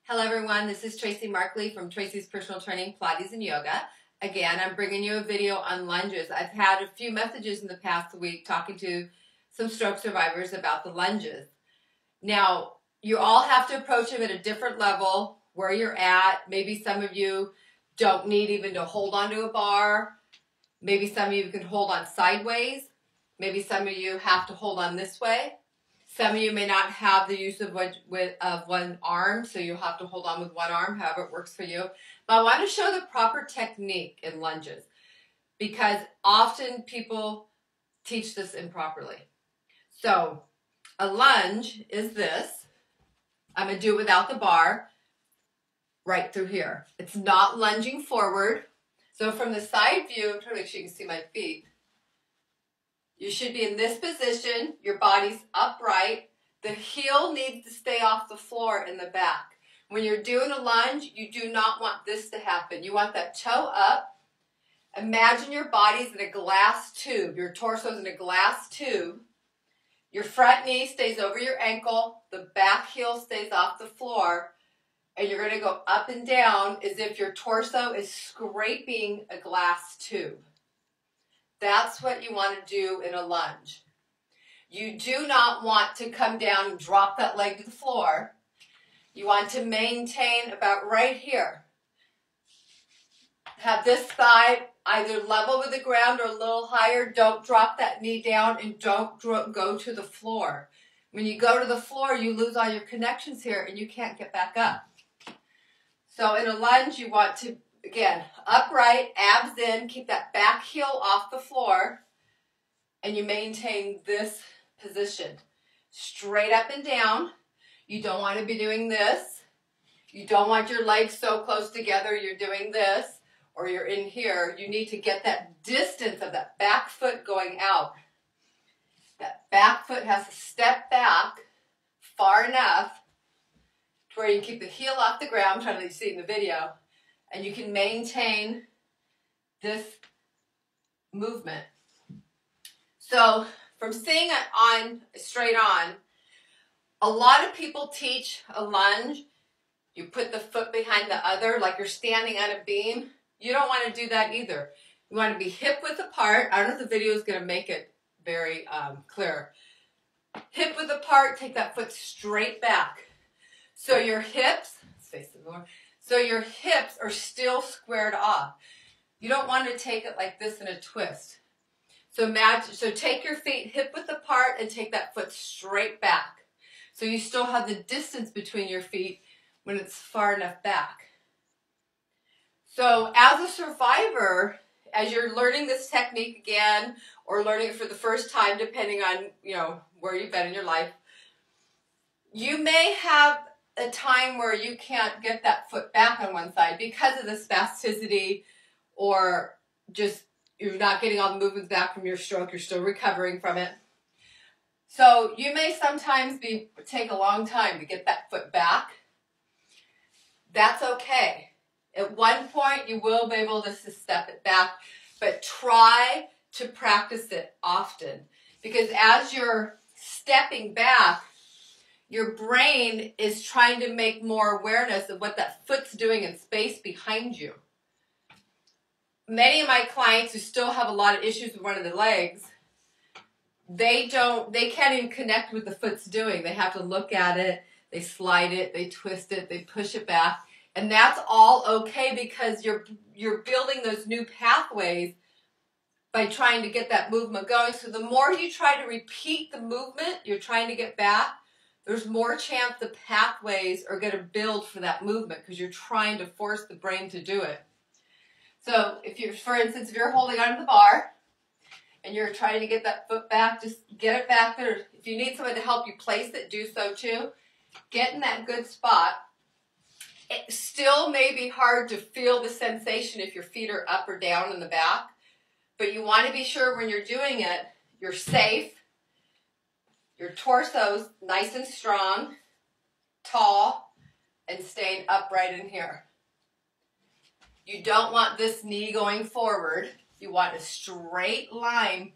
Hello everyone, this is Tracy Markley from Tracy's Personal Training, Pilates and Yoga. Again, I'm bringing you a video on lunges. I've had a few messages in the past week talking to some stroke survivors about the lunges. Now, you all have to approach them at a different level where you're at. Maybe some of you don't need even to hold onto a bar. Maybe some of you can hold on sideways. Maybe some of you have to hold on this way. Some of you may not have the use of one arm, so you'll have to hold on with one arm, however it works for you. But I want to show the proper technique in lunges because often people teach this improperly. So a lunge is this. I'm going to do it without the bar right through here. It's not lunging forward. So from the side view, I'm trying to make sure you can see my feet. You should be in this position, your body's upright. The heel needs to stay off the floor in the back. When you're doing a lunge, you do not want this to happen. You want that toe up. Imagine your body's in a glass tube. Your torso's in a glass tube. Your front knee stays over your ankle. The back heel stays off the floor. And you're going to go up and down as if your torso is scraping a glass tube. That's what you want to do in a lunge. You do not want to come down and drop that leg to the floor. You want to maintain about right here. Have this thigh either level with the ground or a little higher. Don't drop that knee down and don't go to the floor. When you go to the floor, you lose all your connections here and you can't get back up. So in a lunge, you want to, again, upright, abs in, keep that back heel off the floor, and you maintain this position. Straight up and down. You don't want to be doing this. You don't want your legs so close together you're doing this, or you're in here. You need to get that distance of that back foot going out. That back foot has to step back far enough to where you can keep the heel off the ground, trying to see it in the video, and you can maintain this movement. So from seeing it on straight on, a lot of people teach a lunge. You put the foot behind the other like you're standing on a beam. You don't want to do that either. You want to be hip width apart. I don't know if the video is going to make it very clear. Hip width apart, take that foot straight back. So your hips, let's face it more. So your hips are still squared off. You don't want to take it like this in a twist. So take your feet hip width apart and take that foot straight back. So you still have the distance between your feet when it's far enough back. So as a survivor, as you're learning this technique again, or learning it for the first time, depending on, where you've been in your life, you may have a time where you can't get that foot back on one side because of the spasticity, or just you're not getting all the movements back from your stroke. You're still recovering from it. So you may sometimes take a long time to get that foot back. That's okay. At one point, you will be able to step it back, but try to practice it often, because as you're stepping back, your brain is trying to make more awareness of what that foot's doing in space behind you. Many of my clients who still have a lot of issues with one of the legs, they can't even connect with the foot's doing. They have to look at it, they slide it, they twist it, they push it back. And that's all okay because you're building those new pathways by trying to get that movement going. So the more you try to repeat the movement you're trying to get back, there's more chance the pathways are going to build for that movement because you're trying to force the brain to do it. So for instance, if you're holding onto the bar and you're trying to get that foot back, just get it back there. If you need someone to help you place it, do so too. Get in that good spot. It still may be hard to feel the sensation if your feet are up or down in the back, but you want to be sure when you're doing it, you're safe. Your torso's nice and strong, tall, and staying upright in here. You don't want this knee going forward. You want a straight line.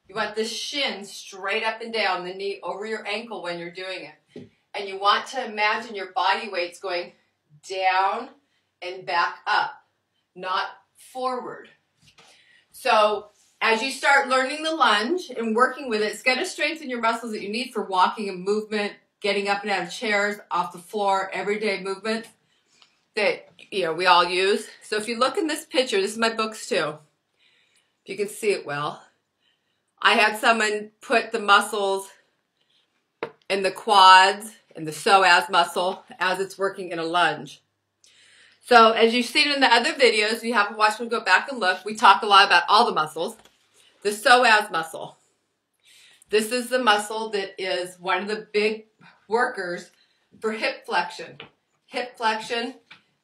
You want the shin straight up and down, the knee over your ankle when you're doing it. And you want to imagine your body weight's going down and back up, not forward. So as you start learning the lunge and working with it, it's going to strengthen your muscles that you need for walking and movement, getting up and out of chairs, off the floor, everyday movement that, you know, we all use. So if you look in this picture, this is my books too, if you can see it well. I had someone put the muscles in the quads and the psoas muscle as it's working in a lunge. So as you've seen in the other videos, if you haven't watched them, go back and look. We talk a lot about all the muscles. The psoas muscle. This is the muscle that is one of the big workers for hip flexion. Hip flexion,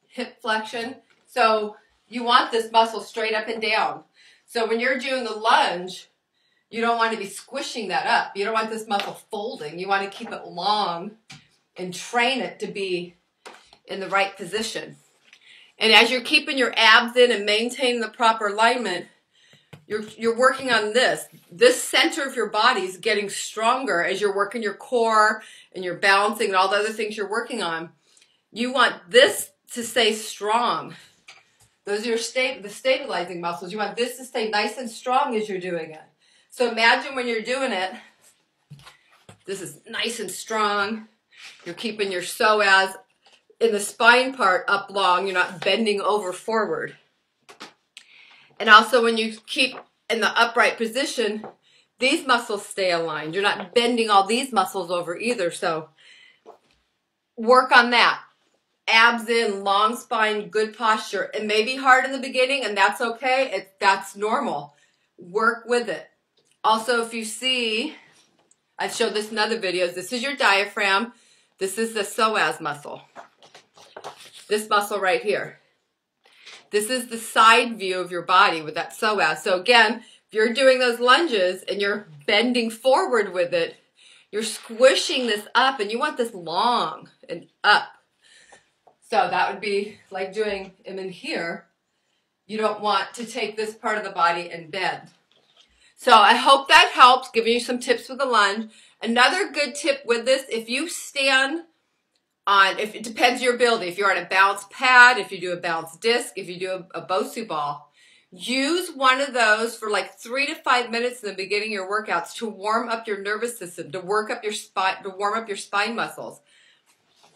hip flexion. So you want this muscle straight up and down. So when you're doing the lunge, you don't want to be squishing that up. You don't want this muscle folding. You want to keep it long and train it to be in the right position. And as you're keeping your abs in and maintaining the proper alignment, you're working on this. This center of your body is getting stronger as you're working your core and you're balancing and all the other things you're working on. You want this to stay strong. Those are the stabilizing muscles. You want this to stay nice and strong as you're doing it. So imagine when you're doing it, this is nice and strong. You're keeping your psoas in the spine part up long. You're not bending over forward. And also when you keep in the upright position, these muscles stay aligned. You're not bending all these muscles over either. So work on that. Abs in, long spine, good posture. It may be hard in the beginning, and that's okay. That's normal. Work with it. Also, if you see, I've showed this in other videos, this is your diaphragm. This is the psoas muscle. This muscle right here. This is the side view of your body with that psoas. So again, if you're doing those lunges and you're bending forward with it, you're squishing this up and you want this long and up. So that would be like doing them in here. You don't want to take this part of the body and bend. So I hope that helps, giving you some tips with the lunge. Another good tip with this, if you stand on, if it depends on your ability, if you're on a bounce pad, if you do a bounce disc, if you do a Bosu ball, use one of those for like 3 to 5 minutes in the beginning of your workouts to warm up your nervous system, to work up your spine, to warm up your spine muscles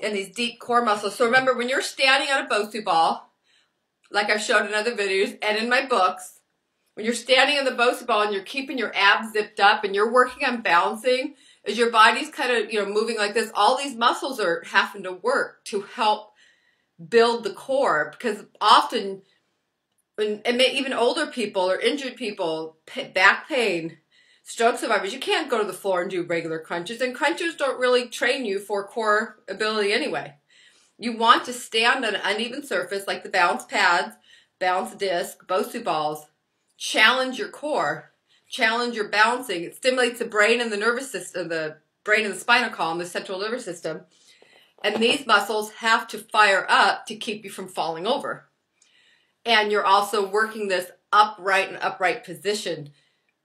and these deep core muscles. So remember, when you're standing on a Bosu ball, like I've showed in other videos and in my books, when you're standing on the Bosu ball and you're keeping your abs zipped up and you're working on balancing, as your body's kind of, you know, moving like this, all these muscles are having to work to help build the core. Because often, even older people or injured people, back pain, stroke survivors, you can't go to the floor and do regular crunches. And crunches don't really train you for core ability anyway. You want to stand on an uneven surface like the bounce pads, bounce disc, Bosu balls. Challenge your core, challenge your balancing. It stimulates the brain and the nervous system, the brain and the spinal column, the central nervous system. And these muscles have to fire up to keep you from falling over. And you're also working this upright position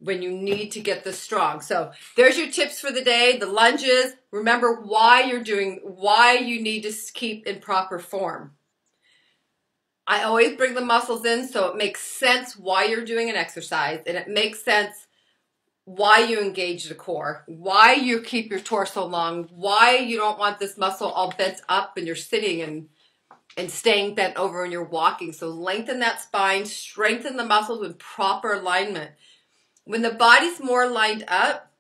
when you need to get this strong. So there's your tips for the day, the lunges. Remember why you need to keep in proper form. I always bring the muscles in so it makes sense why you're doing an exercise, and it makes sense why you engage the core, why you keep your torso long, why you don't want this muscle all bent up and you're sitting and staying bent over when you're walking. So lengthen that spine, strengthen the muscles with proper alignment. When the body's more lined up,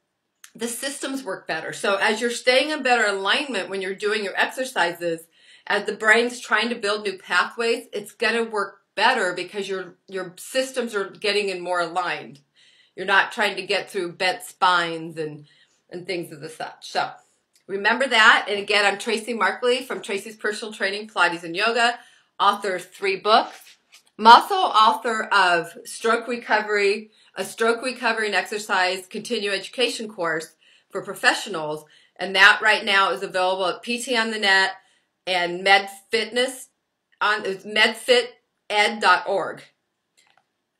the systems work better. So as you're staying in better alignment when you're doing your exercises, as the brain's trying to build new pathways, it's going to work better because your systems are getting in more aligned. You're not trying to get through bent spines and things of the such. So remember that. And again, I'm Tracy Markley from Tracy's Personal Training, Pilates and Yoga, author of 3 books, I'm also author of Stroke Recovery, a Stroke Recovery and Exercise Continuing Education course for professionals. And that right now is available at PT on the Net and medfited.org.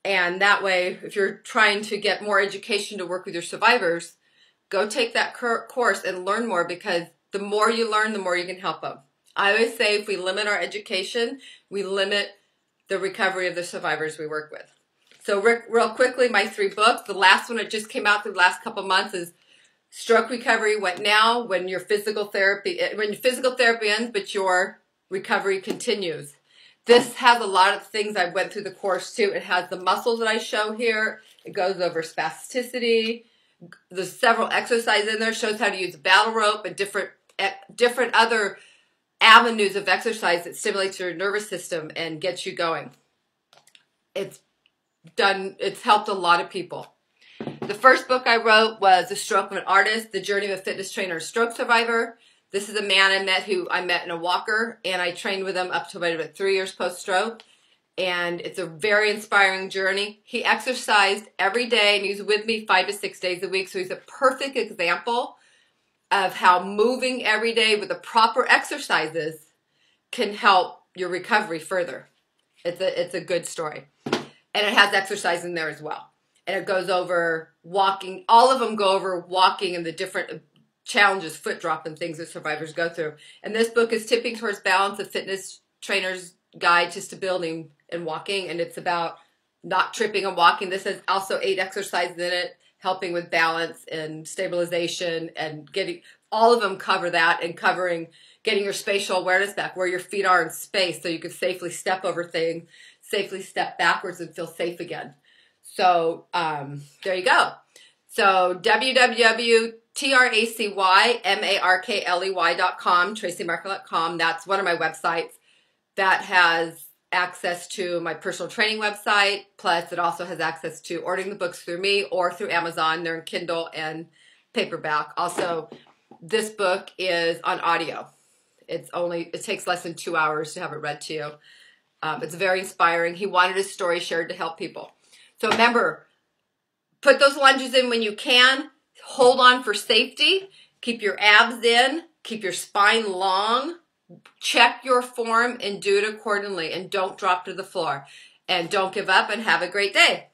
And that way, if you're trying to get more education to work with your survivors, go take that course and learn more, because the more you learn, the more you can help them. I always say if we limit our education, we limit the recovery of the survivors we work with. So real quickly, my 3 books. The last one that just came out the last couple months is Stroke Recovery, What Now? When physical therapy ends, but your recovery continues. This has a lot of things I went through the course too. It has the muscles that I show here. It goes over spasticity. There's several exercises in there. Shows how to use a battle rope and different other avenues of exercise that stimulates your nervous system and gets you going. It's helped a lot of people. The first book I wrote was The Stroke of an Artist, The Journey of a Fitness Trainer and Stroke Survivor. This is a man I met in a walker, and I trained with him up to about 3 years post-stroke. And it's a very inspiring journey. He exercised every day, and he was with me 5 to 6 days a week. So he's a perfect example of how moving every day with the proper exercises can help your recovery further. It's a good story. And it has exercise in there as well. And it goes over walking. All of them go over walking and the different challenges, foot drop and things that survivors go through. And this book is Tipping Towards Balance, a Fitness Trainer's Guide to Stability and Walking. And it's about not tripping and walking. This has also 8 exercises in it, helping with balance and stabilization, and all of them cover that, and getting your spatial awareness back, where your feet are in space, so you can safely step over things, safely step backwards and feel safe again. So there you go. So www.tracymarkley.com, tracymarkley.com. That's one of my websites that has access to my personal training website. Plus, it also has access to ordering the books through me or through Amazon. They're in Kindle and paperback. Also, this book is on audio. It takes less than 2 hours to have it read to you. It's very inspiring. He wanted his story shared to help people. So remember, put those lunges in when you can. Hold on for safety. Keep your abs in. Keep your spine long. Check your form and do it accordingly. And don't drop to the floor. And don't give up, and have a great day.